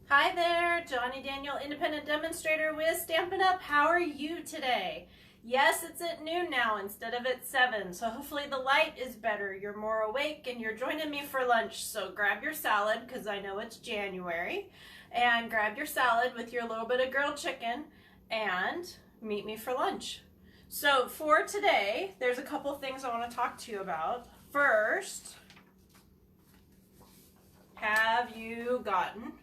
Hi there, Johnny Daniel, independent demonstrator with Stampin' Up! How are you today? Yes, it's at noon now instead of at 7, so hopefully the light is better. You're more awake and you're joining me for lunch, so grab your salad because I know it's January, and grab your salad with your little bit of grilled chicken and meet me for lunch. So for today, there's a couple things I want to talk to you about. First, have you gotten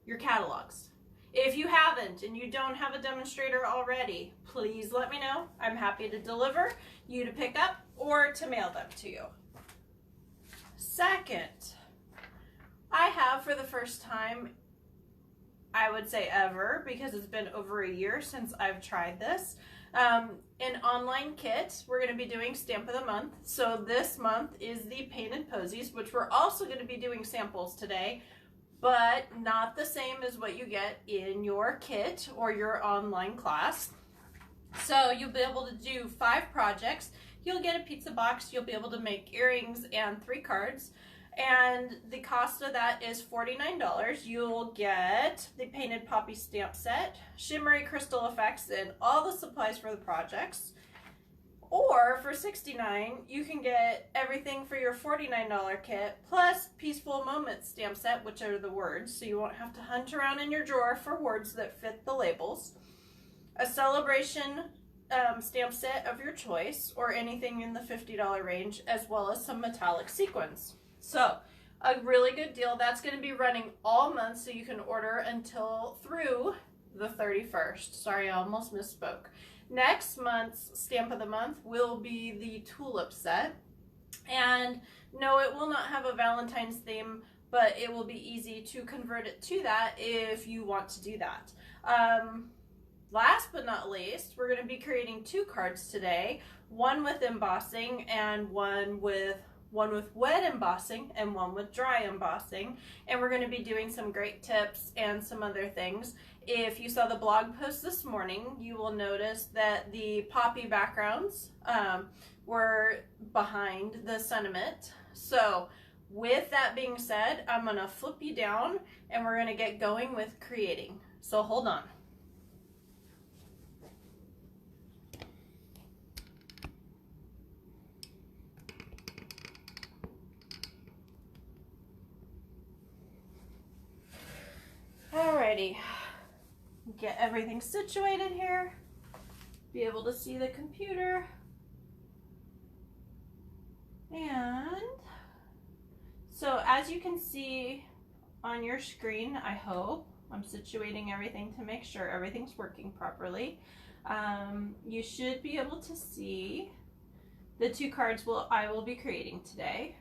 your catalogs? If you haven't and you don't have a demonstrator already, please let me know. I'm happy to deliver, you to pick up, or to mail them to you. Second, I have for the first time, I would say ever, because it's been over a year since I've tried this, an online kit. We're going to be doing Stamp of the Month. So this month is the Painted Posies, which we're also going to be doing samples today, but not the same as what you get in your kit or your online class. So you'll be able to do 5 projects. You'll get a pizza box. You'll be able to make earrings and 3 cards. And the cost of that is $49. You'll get the Painted Poppies Stamp Set, shimmery crystal effects, and all the supplies for the projects. Or for $69, you can get everything for your $49 kit, plus Peaceful Moments stamp set, which are the words, so you won't have to hunt around in your drawer for words that fit the labels. A celebration stamp set of your choice, or anything in the $50 range, as well as some metallic sequins. So, a really good deal. That's going to be running all month, so you can order until through the 31st. Sorry, I almost misspoke. Next month's Stamp of the Month will be the Tulip set. And no, it will not have a Valentine's theme, but it will be easy to convert it to that if you want to do that. Last but not least, we're going to be creating 2 cards today, one with embossing and one with wet embossing and one with dry embossing, and we're going to be doing some great tips and some other things. If you saw the blog post this morning, you will notice that the poppy backgrounds were behind the sentiment. So with that being said, I'm going to flip you down and we're going to get going with creating. So hold on. Alrighty, get everything situated here, be able to see the computer, and so as you can see on your screen, I hope, I'm situating everything to make sure everything's working properly. You should be able to see the 2 cards I will be creating today.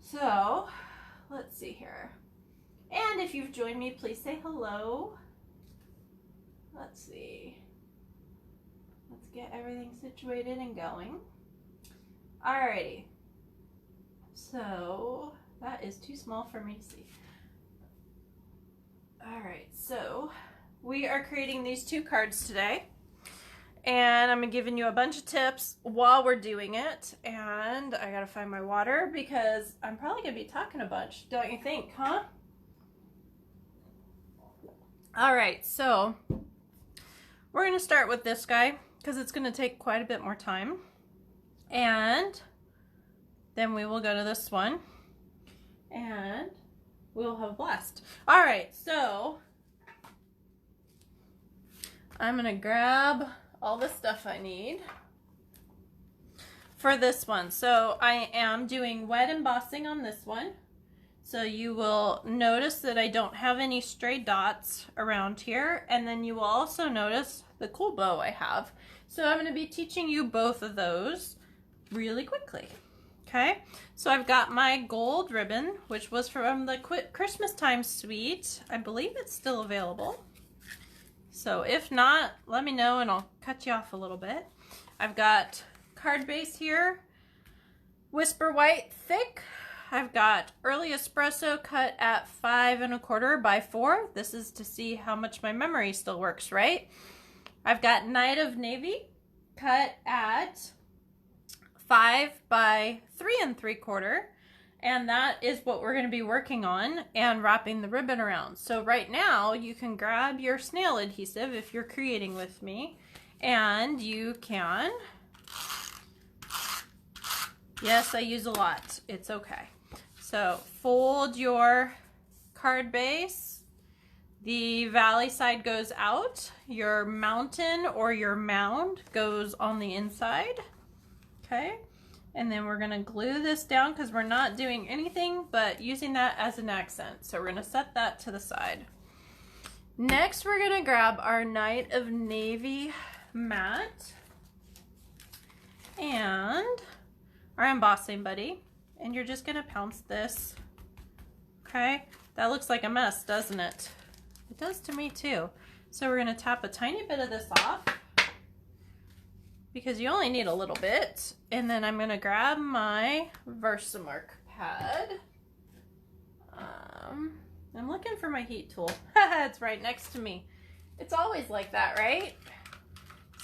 So let's see here. And if you've joined me, please say hello. Let's see. Let's get everything situated and going. Alrighty. So that is too small for me to see. Alright, so we are creating these 2 cards today. And I'm giving you a bunch of tips while we're doing it. And I gotta find my water because I'm probably gonna be talking a bunch, don't you think, huh? All right, so we're going to start with this guy because it's going to take quite a bit more time. And then we will go to this one and we'll have a blast. All right, so I'm going to grab all the stuff I need for this one. So I am doing wet embossing on this one. So you will notice that I don't have any stray dots around here, and then you will also notice the cool bow I have. So I'm going to be teaching you both of those really quickly. Okay, so I've got my gold ribbon, which was from the Christmas time suite. I believe it's still available. So if not, let me know and I'll cut you off a little bit. I've got card base here, Whisper White thick. I've got Early Espresso cut at 5 1/4 by 4. This is to see how much my memory still works, right? I've got Night of Navy cut at 5 by 3 3/4. And that is what we're going to be working on and wrapping the ribbon around. So right now you can grab your snail adhesive if you're creating with me, and you can, yes, I use a lot, it's okay. So fold your card base, the valley side goes out, your mountain or your mound goes on the inside, okay? And then we're going to glue this down because we're not doing anything but using that as an accent. So we're going to set that to the side. Next, we're going to grab our Night of Navy mat and our embossing buddy. And you're just going to pounce this. Okay, that looks like a mess, doesn't it? It does to me too. So we're going to tap a tiny bit of this off, because you only need a little bit. And then I'm going to grab my Versamark pad. I'm looking for my heat tool. It's right next to me. It's always like that, right?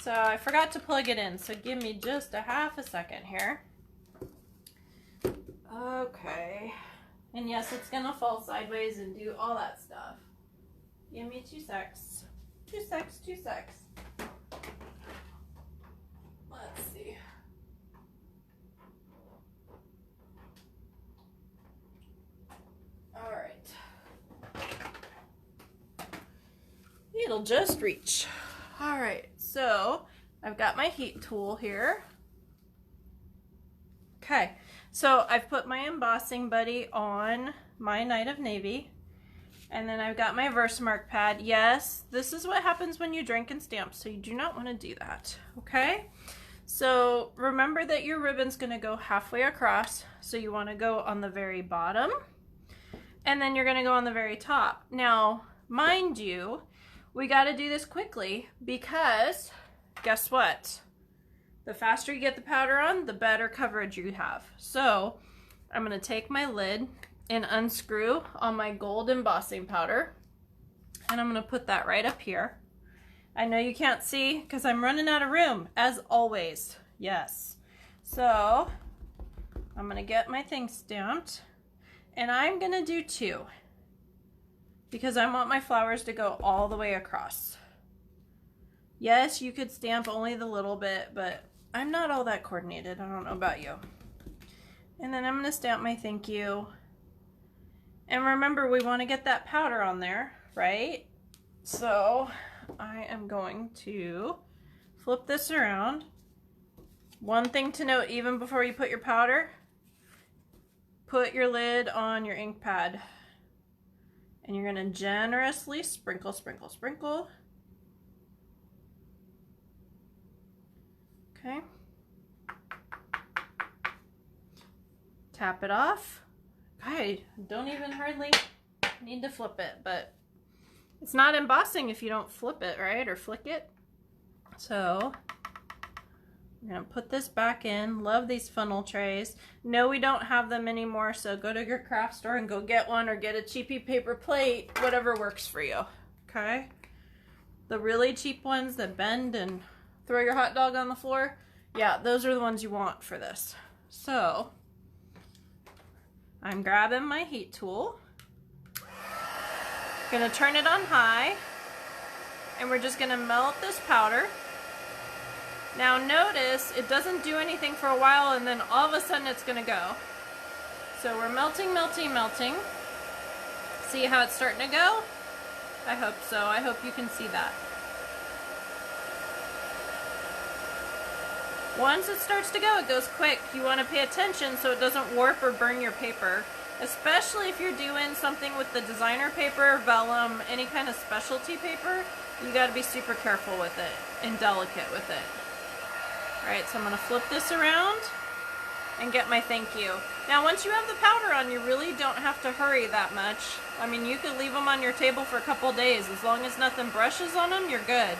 So I forgot to plug it in, so give me just a half a second here. Okay. And yes, it's going to fall sideways and do all that stuff. Give me 2 secs. 2 secs, 2 secs. Let's see. All right. It'll just reach. All right, so I've got my heat tool here. Okay, so I've put my embossing buddy on my Night of Navy, and then I've got my Versamark pad. Yes, this is what happens when you drink and stamp, so you do not want to do that, okay? So remember that your ribbon's going to go halfway across, so you want to go on the very bottom, and then you're going to go on the very top. Now, mind you, we got to do this quickly because guess what? The faster you get the powder on, the better coverage you have. So I'm going to take my lid and unscrew on my gold embossing powder, and I'm going to put that right up here. I know you can't see because I'm running out of room, as always. Yes. So I'm going to get my thing stamped, and I'm going to do 2 because I want my flowers to go all the way across. Yes, you could stamp only the little bit, but I'm not all that coordinated. I don't know about you. And then I'm going to stamp my thank you. And remember, we want to get that powder on there, right? So I am going to flip this around. One thing to note, even before you put your powder, put your lid on your ink pad. And you're going to generously sprinkle, sprinkle, sprinkle. Okay. Tap it off. I don't even hardly need to flip it, but it's not embossing if you don't flip it, right? Or flick it. So I'm going to put this back in. Love these funnel trays. No, we don't have them anymore, so go to your craft store and go get one, or get a cheapy paper plate, whatever works for you, okay? The really cheap ones that bend and throw your hot dog on the floor, yeah, those are the ones you want for this. So I'm grabbing my heat tool. Gonna turn it on high, and we're just gonna melt this powder. Now notice it doesn't do anything for a while, and then all of a sudden it's gonna go. So we're melting, melting, melting. See how it's starting to go? I hope so. I hope you can see that. Once it starts to go, it goes quick. You want to pay attention so it doesn't warp or burn your paper, especially if you're doing something with the designer paper, vellum, any kind of specialty paper. You got to be super careful with it and delicate with it. All right, so I'm going to flip this around and get my thank you. Now, once you have the powder on, you really don't have to hurry that much. I mean, you could leave them on your table for a couple days. As long as nothing brushes on them, you're good.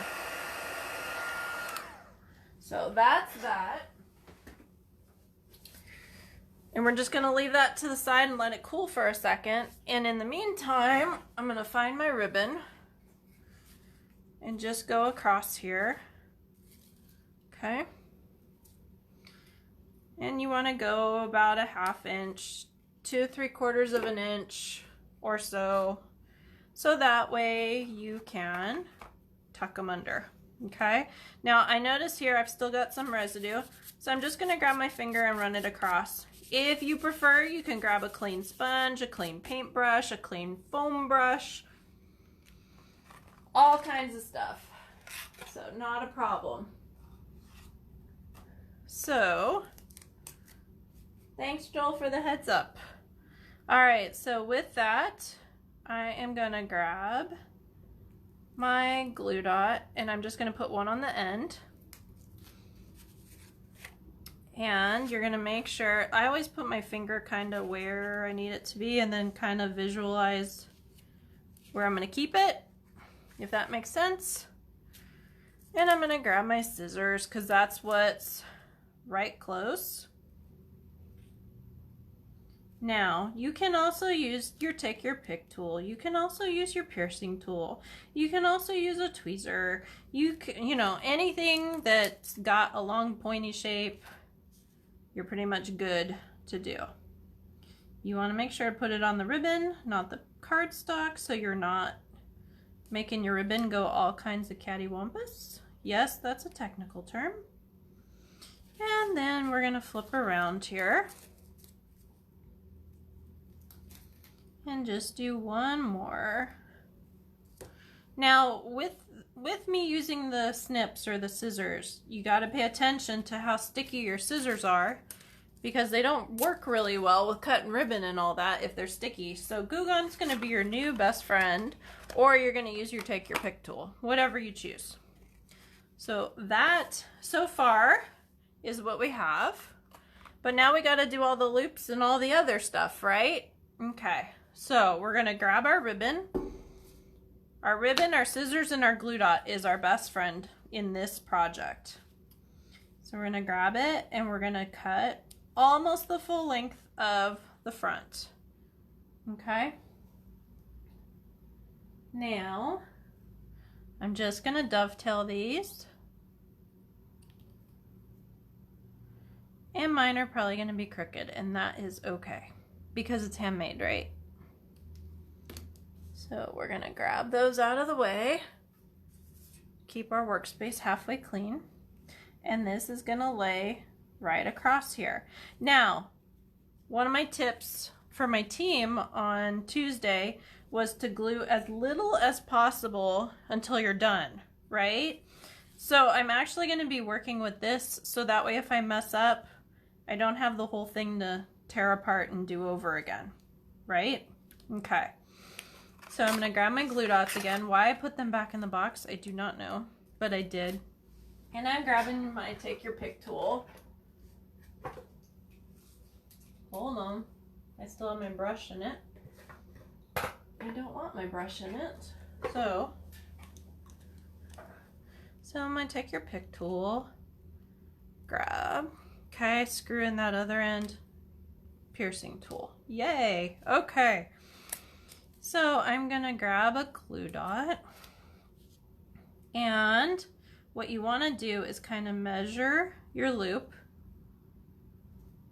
So that's that. And we're just gonna leave that to the side and let it cool for a second. And in the meantime, I'm gonna find my ribbon and just go across here. And you want to go about a 1/2 inch to 3/4 of an inch or so, so that way you can tuck them under. Okay, now I notice here I've still got some residue, so I'm just going to grab my finger and run it across. If you prefer, you can grab a clean sponge, a clean paintbrush, a clean foam brush, all kinds of stuff. So not a problem. So thanks, Joel, for the heads up. All right, so with that, I am gonna grab my glue dot and I'm just gonna put one on the end. And you're gonna make sure, I always put my finger kind of where I need it to be and then kind of visualize where I'm gonna keep it, if that makes sense. And I'm gonna grab my scissors because that's what's right close. Now, you can also use your take your pick tool. You can also use your piercing tool. You can also use a tweezer. You know, anything that's got a long pointy shape, you're pretty much good to do. You want to make sure to put it on the ribbon, not the cardstock, so you're not making your ribbon go all kinds of cattywampus. Yes, that's a technical term. And then we're going to flip around here and just do one more. Now, with me using the snips or the scissors, you got to pay attention to how sticky your scissors are because they don't work really well with cutting ribbon and all that if they're sticky. So glue gun's going to be your new best friend, or you're going to use your take your pick tool, whatever you choose. So that so far is what we have, but now we got to do all the loops and all the other stuff, right? Okay, so we're going to grab our ribbon. Our ribbon, our scissors, and our glue dot is our best friend in this project. So we're going to grab it and we're going to cut almost the full length of the front. Okay. Now, I'm just going to dovetail these. And mine are probably going to be crooked, and that is okay because it's handmade, right? So we're gonna grab those out of the way, keep our workspace halfway clean, and this is gonna lay right across here. Now, one of my tips for my team on Tuesday was to glue as little as possible until you're done, right? So I'm actually gonna be working with this so that way if I mess up, I don't have the whole thing to tear apart and do over again, right? Okay. So I'm going to grab my glue dots again. Why I put them back in the box, I do not know, but I did. And I'm grabbing my take your pick tool. Hold on. I still have my brush in it. I don't want my brush in it. So I'm going to take your pick tool, grab, okay, screw in that other end, piercing tool. Yay, okay. So I'm gonna grab a glue dot, and what you want to do is kind of measure your loop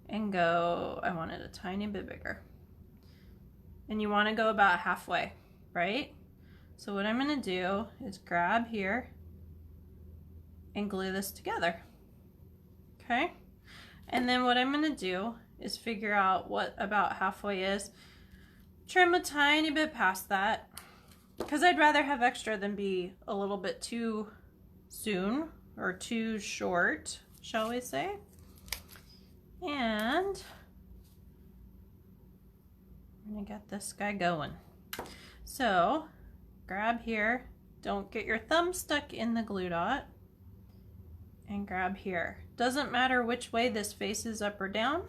and go, I want it a tiny bit bigger, and you want to go about halfway, right? So what I'm gonna do is grab here and glue this together, okay? And then what I'm gonna do is figure out what about halfway is, trim a tiny bit past that because I'd rather have extra than be a little bit too soon or too short, shall we say. And I'm gonna get this guy going. So grab here, don't get your thumb stuck in the glue dot, and grab here. Doesn't matter which way this faces, up or down,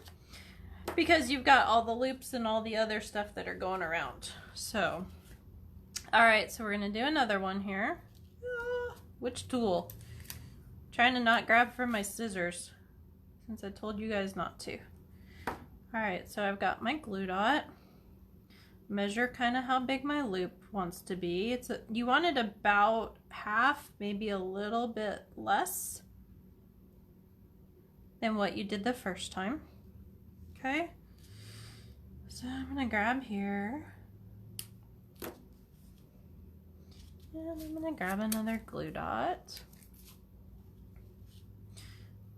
because you've got all the loops and all the other stuff that are going around. So, all right, so we're gonna do another one here. Which tool? Trying to not grab from my scissors since I told you guys not to. All right, so I've got my glue dot. Measure kind of how big my loop wants to be. You want it about half, maybe a little bit less than what you did the first time. Okay, So I'm gonna grab here. And I'm gonna grab another glue dot.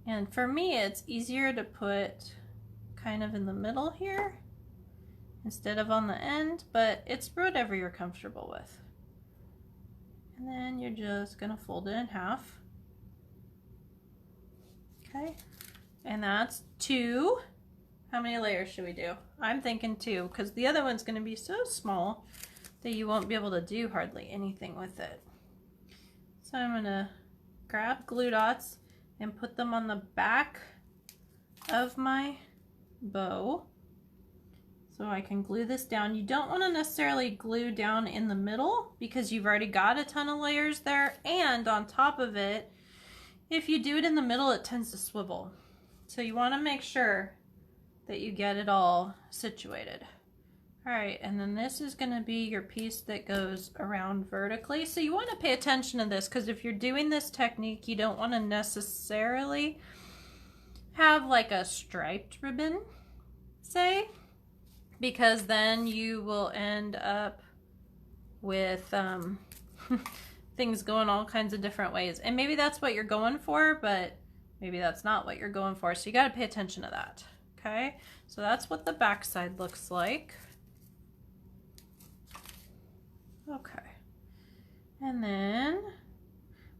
And for me, it's easier to put kind of in the middle here instead of on the end, but it's whatever you're comfortable with. And then you're just gonna fold it in half. Okay, and that's 2. How many layers should we do? I'm thinking 2, because the other one's gonna be so small that you won't be able to do hardly anything with it. So I'm gonna grab glue dots and put them on the back of my bow so I can glue this down. You don't want to necessarily glue down in the middle because you've already got a ton of layers there, and on top of it, if you do it in the middle, it tends to swivel. So you want to make sure that you get it all situated. All right, and then this is going to be your piece that goes around vertically. So you want to pay attention to this, because if you're doing this technique, you don't want to necessarily have like a striped ribbon, say, because then you will end up with things going all kinds of different ways. And maybe that's what you're going for, but maybe that's not what you're going for. So you got to pay attention to that. Okay, so that's what the back side looks like. Okay, and then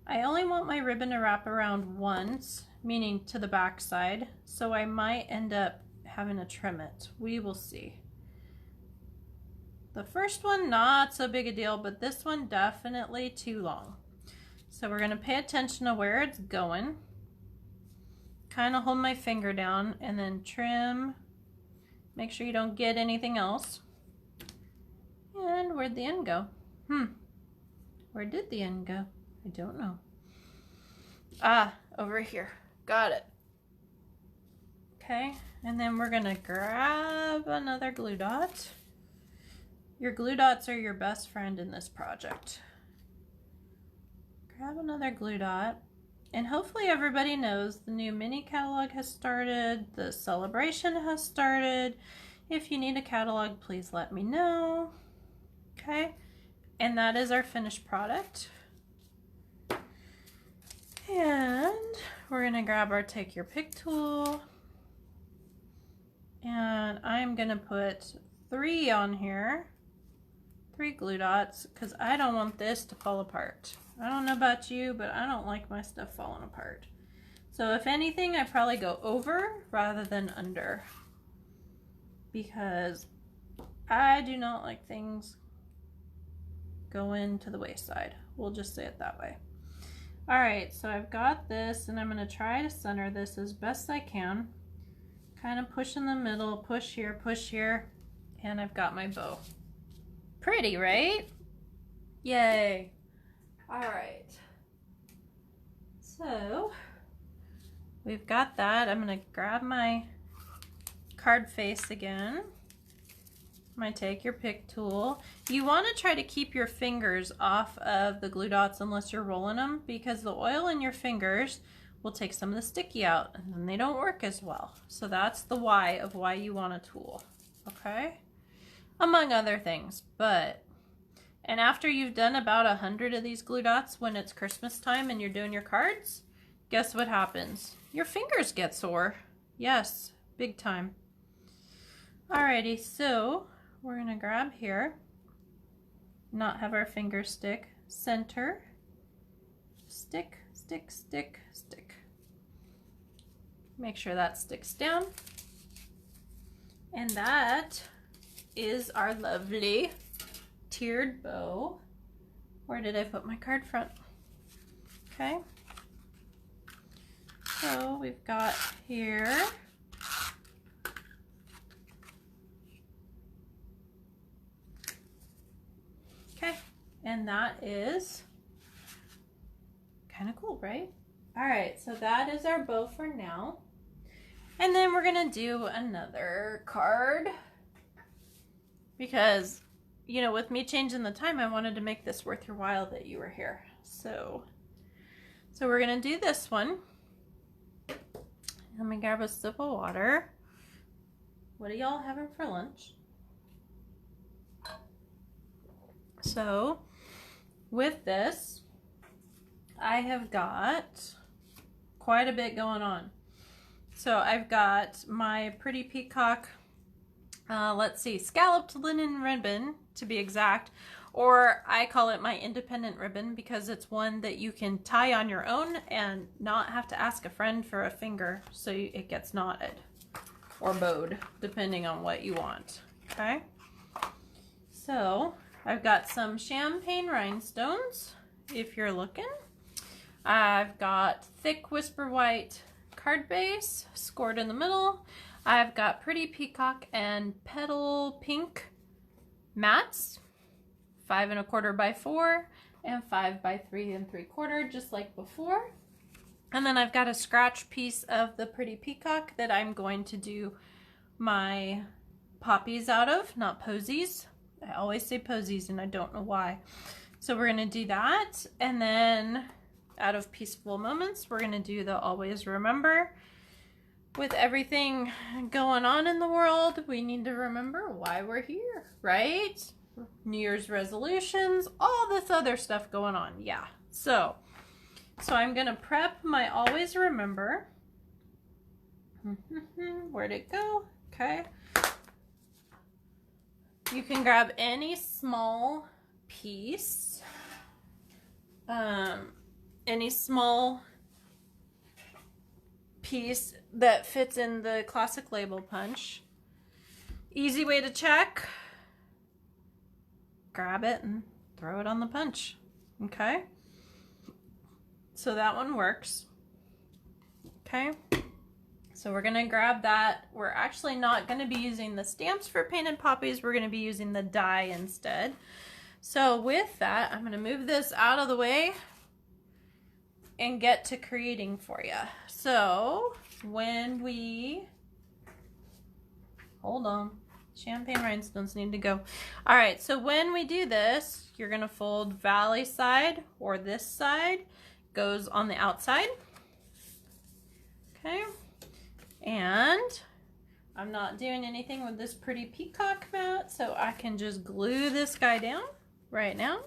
I only want my ribbon to wrap around once, meaning to the back side, so I might end up having to trim it. We will see. The first one, not so big a deal, but this one definitely too long. So we're going to pay attention to where it's going, kind of hold my finger down, and then trim. Make sure you don't get anything else. And where'd the end go? Where did the end go? I don't know. Ah, over here. Got it. Okay, and then we're gonna grab another glue dot. Your glue dots are your best friend in this project. Grab another glue dot, and hopefully everybody knows the new mini catalog has started, the celebration has started. If you need a catalog, please let me know. Okay, and that is our finished product. And we're gonna grab our take your pick tool, and I'm gonna put 3 on here, 3 glue dots, because I don't want this to fall apart. I don't know about you, but I don't like my stuff falling apart. So if anything, I probably go over rather than under, because I do not like things going to the wayside. We'll just say it that way. All right, so I've got this, and I'm going to try to center this as best I can. Kind of push in the middle, push here, and I've got my bow. Pretty, right? Yay. All right. So we've got that. I'm going to grab my card face again. My take your pick tool. You want to try to keep your fingers off of the glue dots unless you're rolling them, because the oil in your fingers will take some of the sticky out and then they don't work as well. So that's the why of why you want a tool, okay? Among other things, and after you've done about 100 of these glue dots when it's Christmas time and you're doing your cards, guess what happens? Your fingers get sore. Yes, big time. Alrighty, so we're going to grab here, not have our finger stick, center, stick, stick, stick, stick. Make sure that sticks down. And that is our lovely tiered bow. Where did I put my card front? Okay. So we've got here and that is kind of cool, right? All right, so that is our bow for now. And then we're gonna do another card because, you know, with me changing the time, I wanted to make this worth your while that you were here. So we're gonna do this one. Let me grab a sip of water. What are y'all having for lunch? So with this, I have got quite a bit going on. So I've got my Pretty Peacock, let's see, scalloped linen ribbon to be exact, or I call it my independent ribbon because it's one that you can tie on your own and not have to ask a friend for a finger so it gets knotted or bowed depending on what you want. Okay, so I've got some champagne rhinestones if you're looking. I've got thick whisper white card base scored in the middle. I've got Pretty Peacock and petal pink mats, 5 1/4 by 4 and 5 by 3 3/4, just like before. And then I've got a scratch piece of the Pretty Peacock that I'm going to do my poppies out of, not posies. I always say posies and I don't know why. So we're going to do that, and then out of Peaceful Moments, we're going to do the Always Remember. With everything going on in the world, we need to remember why we're here, right? New Year's resolutions, all this other stuff going on. Yeah. So I'm going to prep my Always Remember. Where'd it go? Okay. You can grab any small piece, any small piece that fits in the classic label punch. Easy way to check. Grab it and throw it on the punch. Okay? So that one works. Okay? So we're going to grab that. We're actually not going to be using the stamps for Painted Poppies. We're going to be using the die instead. So with that, I'm going to move this out of the way and get to creating for you. So when we, hold on, champagne rhinestones need to go. All right, so when we do this, you're going to fold valley side, or this side goes on the outside. Okay. And I'm not doing anything with this Pretty Peacock mat, so I can just glue this guy down right now.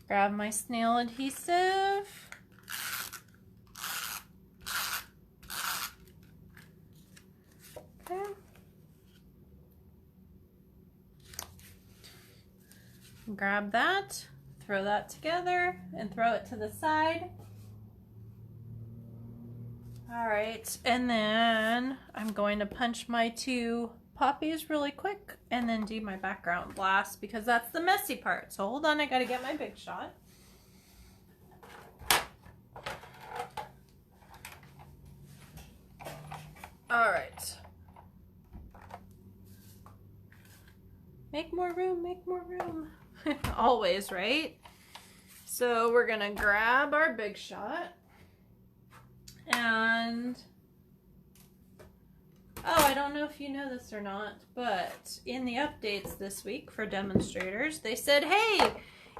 Grab my snail adhesive. Okay. Grab that, throw that together, and throw it to the side. All right, and then I'm going to punch my 2 poppies really quick and then do my background last because that's the messy part. So hold on, I gotta get my big shot. All right. Make more room, make more room. Always, right? So we're gonna grab our big shot. And, oh, I don't know if you know this or not, but in the updates this week for demonstrators, they said, hey,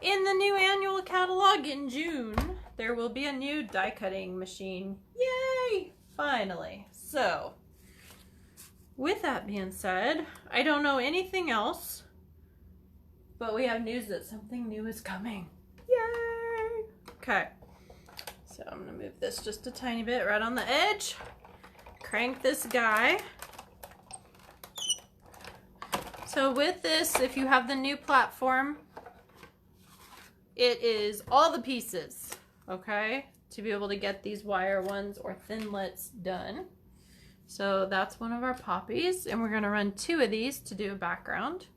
in the new annual catalog in June, there will be a new die cutting machine. Yay! Finally. So, with that being said, I don't know anything else, but we have news that something new is coming. Yay! Okay. So I'm going to move this just a tiny bit right on the edge. Crank this guy. So with this, if you have the new platform, it is all the pieces, okay, to be able to get these wire ones or thinlits done. So that's one of our poppies, and we're going to run 2 of these to do a background.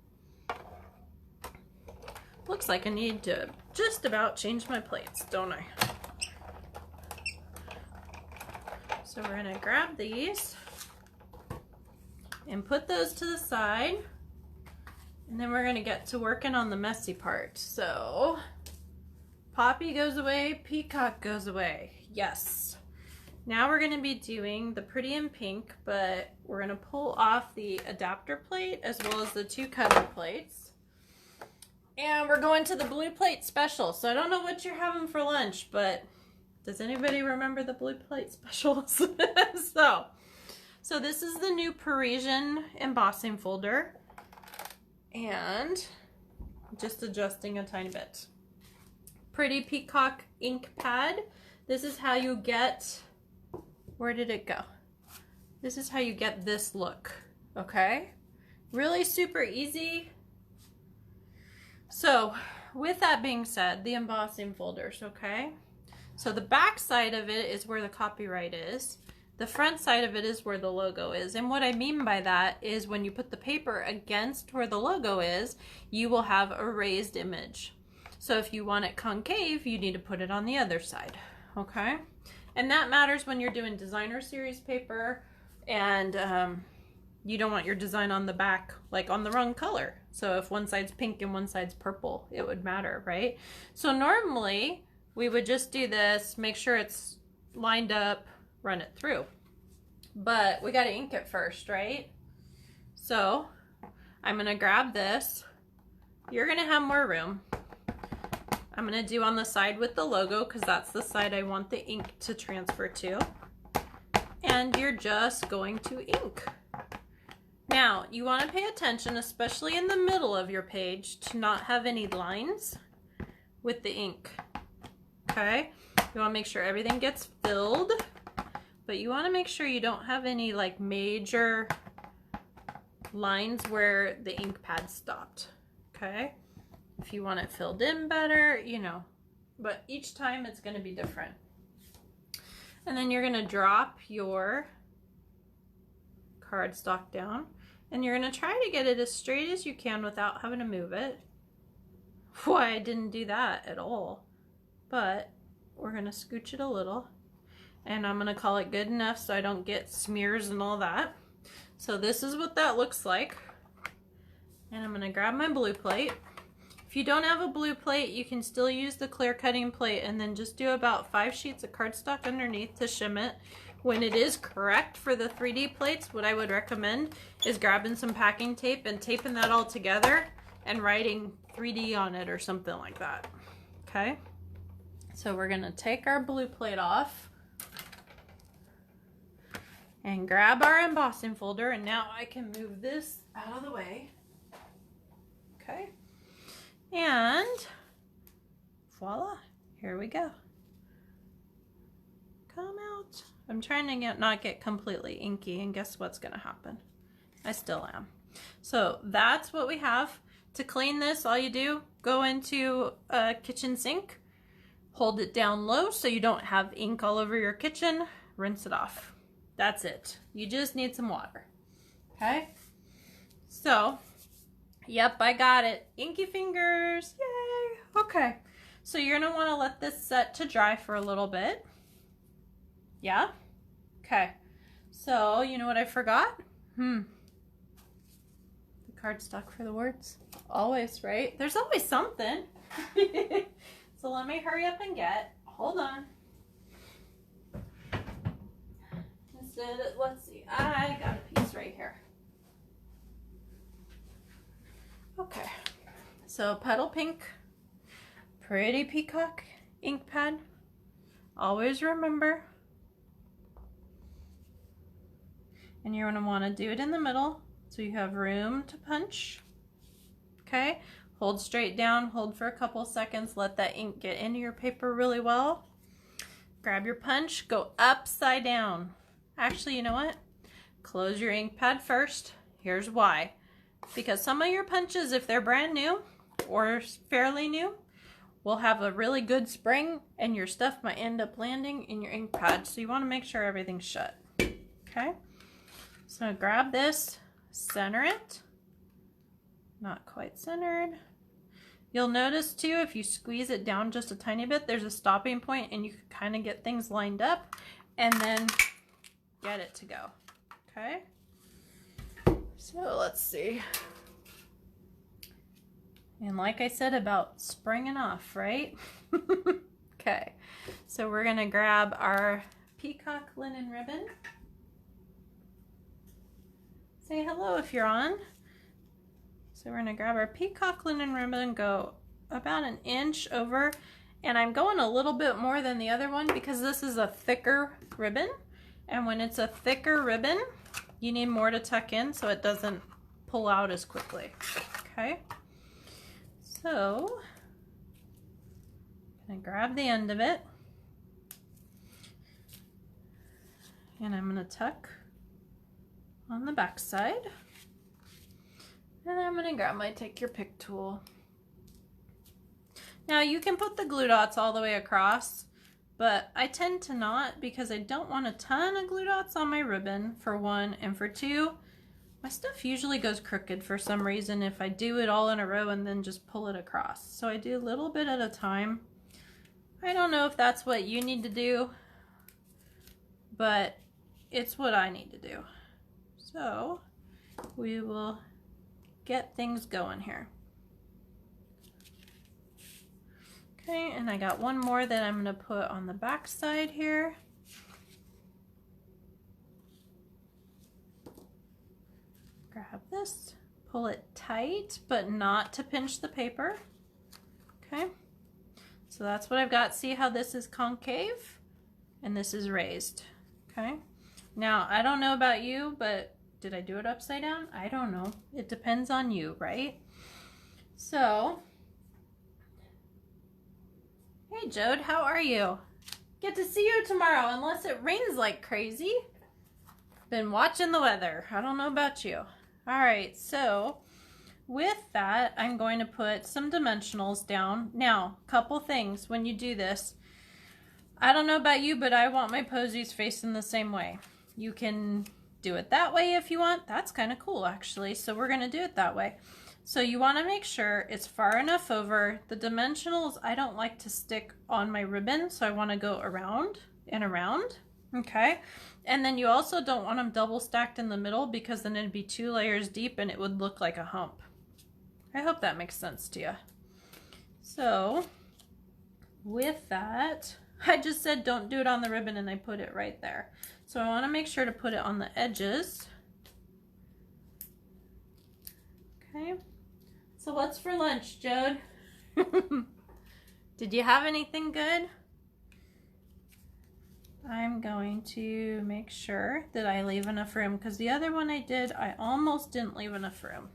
Looks like I need to just about change my plates, don't I? So we're going to grab these and put those to the side, and then we're going to get to working on the messy part. So poppy goes away, peacock goes away. Yes. Now we're going to be doing the pretty in pink, but we're going to pull off the adapter plate as well as the 2 cutter plates. And we're going to the blue plate special. So I don't know what you're having for lunch, but does anybody remember the blue plate specials? So this is the new Parisian embossing folder. And just adjusting a tiny bit. Pretty Peacock ink pad. This is how you get, where did it go? This is how you get this look, okay? Really super easy. So with that being said, the embossing folders, okay? So the back side of it is where the copyright is. The front side of it is where the logo is. And what I mean by that is when you put the paper against where the logo is, you will have a raised image. So if you want it concave, you need to put it on the other side, okay? And that matters when you're doing designer series paper and you don't want your design on the back like on the wrong color. So if one side's pink and one side's purple, it would matter, right? So normally we would just do this, make sure it's lined up, run it through. But we got to ink it first, right? So I'm going to grab this. You're going to have more room. I'm going to do on the side with the logo because that's the side I want the ink to transfer to. And you're just going to ink. Now, you want to pay attention, especially in the middle of your page, to not have any lines with the ink. Okay? You want to make sure everything gets filled, but you want to make sure you don't have any like major lines where the ink pad stopped. Okay? If you want it filled in better, you know, but each time it's going to be different. And then you're going to drop your cardstock down and you're going to try to get it as straight as you can without having to move it. Why, I didn't do that at all, but we're going to scooch it a little and I'm going to call it good enough so I don't get smears and all that. So this is what that looks like. And I'm going to grab my blue plate. If you don't have a blue plate, you can still use the clear cutting plate and then just do about 5 sheets of cardstock underneath to shim it. When it is correct for the 3D plates, what I would recommend is grabbing some packing tape and taping that all together and writing 3D on it or something like that. Okay? So we're going to take our blue plate off and grab our embossing folder, and now I can move this out of the way. Okay? And voila, here we go. Come out. I'm trying to not get completely inky, and guess what's gonna happen? I still am. So that's what we have. To clean this, all you do, go into a kitchen sink, hold it down low so you don't have ink all over your kitchen, rinse it off. That's it. You just need some water. Okay? So, yep, I got it. Inky fingers. Yay. Okay. So you're going to want to let this set to dry for a little bit. Yeah? Okay. So, you know what I forgot? The cardstock for the words. Always, right? There's always something. So let me hurry up and get. Hold on. Instead, let's see. I got a piece right here. Okay, so Petal Pink, Pretty Peacock ink pad. Always remember. And you're going to want to do it in the middle so you have room to punch. Okay, hold straight down, hold for a couple seconds, let that ink get into your paper really well. Grab your punch, go upside down. Actually, you know what? Close your ink pad first. Here's why. Because some of your punches, if they're brand new or fairly new, will have a really good spring and your stuff might end up landing in your ink pad. So you want to make sure everything's shut. Okay? So grab this, center it. Not quite centered. You'll notice too, if you squeeze it down just a tiny bit, there's a stopping point and you can kind of get things lined up and then get it to go. Okay? So let's see. And like I said about springing off, right? Okay. So we're going to grab our peacock linen ribbon. Say hello if you're on. So we're going to grab our peacock linen ribbon, go about 1 inch over, and I'm going a little bit more than the other one because this is a thicker ribbon. And when it's a thicker ribbon, you need more to tuck in so it doesn't pull out as quickly. Okay? So I'm going to grab the end of it and I'm going to tuck on the back side. And I'm going to grab my Take Your Pick tool. Now you can put the glue dots all the way across, but I tend to not because I don't want a ton of glue dots on my ribbon, for one, and for two, my stuff usually goes crooked for some reason if I do it all in a row and then just pull it across. So I do a little bit at a time. I don't know if that's what you need to do, but it's what I need to do. So we will get things going here. Okay, and I got one more that I'm going to put on the back side here. Grab this, pull it tight, but not to pinch the paper. Okay, so that's what I've got. See how this is concave and this is raised. Okay, now I don't know about you, but did I do it upside down? I don't know. It depends on you, right? So, hey Jode, how are you? Get to see you tomorrow unless it rains like crazy. Been watching the weather. I don't know about you. All right, so with that, I'm going to put some dimensionals down. Now, couple things when you do this. I don't know about you, but I want my posies facing the same way. You can do it that way if you want. That's kind of cool, actually. So we're going to do it that way. So you want to make sure it's far enough over. The dimensionals, I don't like to stick on my ribbon, so I want to go around and around. Okay, and then you also don't want them double stacked in the middle because then it'd be 2 layers deep and it would look like a hump. I hope that makes sense to you. So with that, I just said don't do it on the ribbon and I put it right there. So I want to make sure to put it on the edges. Okay, so what's for lunch, Jode? Did you have anything good? I'm going to make sure that I leave enough room because the other one I did, I almost didn't leave enough room.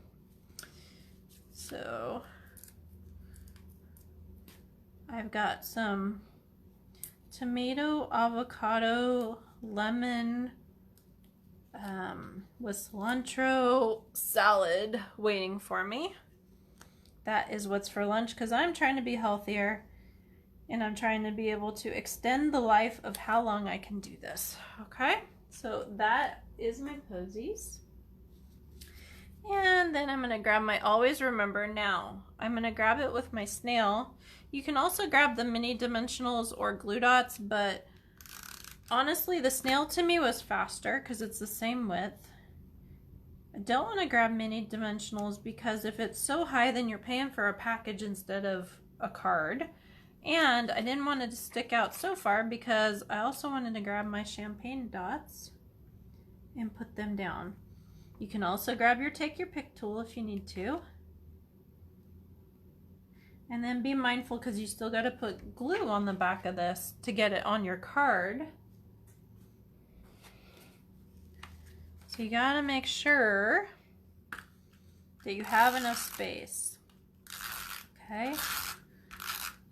So I've got some tomato, avocado, lemon with cilantro salad waiting for me. That is what's for lunch because I'm trying to be healthier. And I'm trying to be able to extend the life of how long I can do this. Okay, so that is my posies. And then I'm going to grab my Always Remember Now. I'm going to grab it with my snail. You can also grab the mini dimensionals or glue dots, but honestly, the snail to me was faster because it's the same width. I don't want to grab mini dimensionals because if it's so high, then you're paying for a package instead of a card. And I didn't want it to stick out so far because I also wanted to grab my champagne dots and put them down. You can also grab your Take Your Pick tool if you need to. And then be mindful because you still got to put glue on the back of this to get it on your card. So you got to make sure that you have enough space. Okay.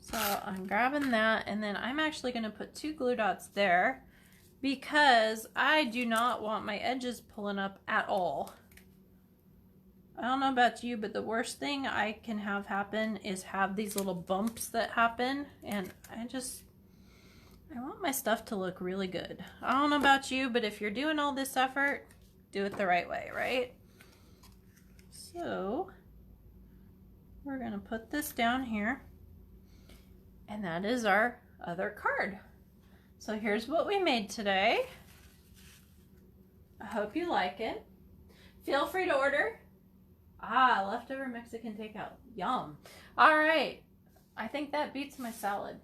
So I'm grabbing that, and then I'm actually going to put 2 glue dots there because I do not want my edges pulling up at all. I don't know about you, but the worst thing I can have happen is have these little bumps that happen, and I want my stuff to look really good. I don't know about you, but if you're doing all this effort, do it the right way, right? So we're going to put this down here. And that is our other card. So here's what we made today. I hope you like it. Feel free to order. Leftover Mexican takeout. Yum. All right. I think that beats my salad.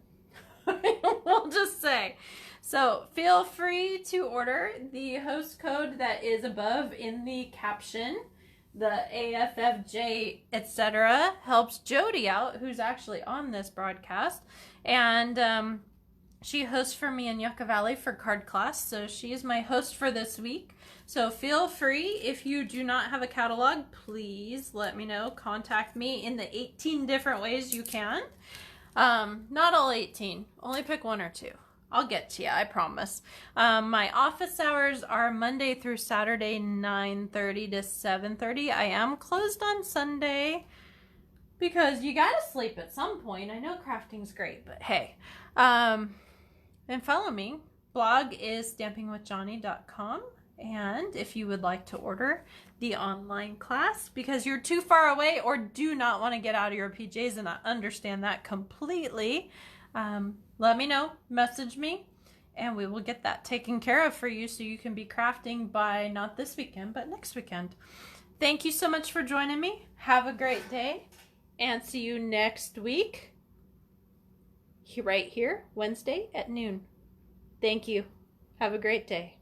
We'll just say. So feel free to order. The host code that is above in the caption, the AFFJ, etc., helps Jody out, who's actually on this broadcast. And she hosts for me in Yucca Valley for card class, so she is my host for this week. So feel free, if you do not have a catalog, please let me know. Contact me in the 18 different ways you can. Not all 18, only pick 1 or 2. I'll get to you, I promise. My office hours are Monday through Saturday, 9:30 to 7:30. I am closed on Sunday because you gotta sleep at some point. I know crafting's great, but hey. And follow me. Blog is stampingwithjohnny.com. And if you would like to order the online class because you're too far away or do not want to get out of your PJs, and I understand that completely, let me know, message me, and we will get that taken care of for you so you can be crafting by not this weekend, but next weekend. Thank you so much for joining me. Have a great day, and see you next week right here, Wednesday at noon. Thank you. Have a great day.